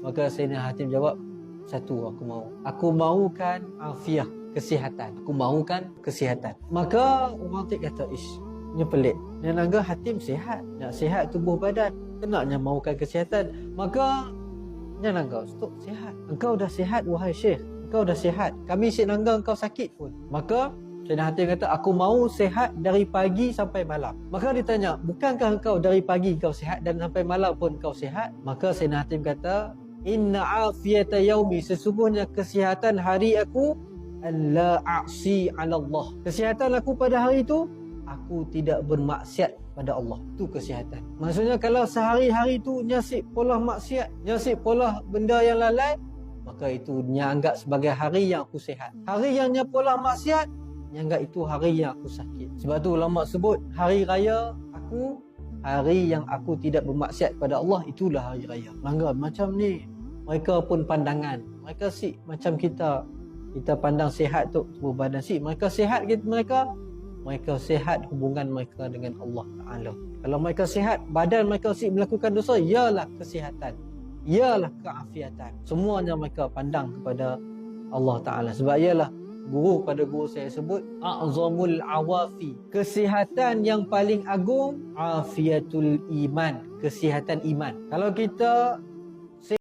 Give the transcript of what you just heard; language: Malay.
Maka Sayyidina Hatim jawab, satu aku mahu. Aku mahukan afiah, kesihatan. Aku mahukan kesihatan. Maka orang tik kata, ini pelik. Yang nangga Hatim sihat. Nak sihat tubuh badan. Kenaknya mahukan kesihatan. Maka yang nangga, stop sihat. Engkau dah sihat wahai Syekh. Engkau dah sihat. Kami Syekh nangga engkau sakit pun. Maka Sayyidina Hatim kata, aku mahu sihat dari pagi sampai malam. Maka ditanya, bukankah engkau dari pagi kau sihat dan sampai malam pun kau sihat? Maka Sayyidina Hatim kata, inna afiyata yaumi, sesungguhnya kesihatan hari aku, alla a'si 'ala Allah. Kesihatan aku pada hari itu, aku tidak bermaksiat pada Allah. Itu kesihatan. Maksudnya kalau sehari-hari tu nyasik pola maksiat, nyasik pola benda yang lalai, maka itu nyanggap sebagai hari yang aku sihat. Hari yang pola maksiat, nyanggap itu hari yang aku sakit. Sebab tu ulama sebut hari raya aku, hari yang aku tidak bermaksiat pada Allah, itulah hari raya. Langgar macam ni. Mereka pun pandangan. Mereka sik macam kita. Kita pandang sihat tu tubuh badan sik. Mereka sihat mereka sihat hubungan mereka dengan Allah Ta'ala. Kalau mereka sihat, badan mereka sik melakukan dosa, ialah kesihatan, ialah keafiatan. Semuanya mereka pandang kepada Allah Ta'ala. Sebab ialah guru pada guru saya sebut, a'zamul awafi, kesihatan yang paling agung, afiatul iman, kesihatan iman. Kalau kita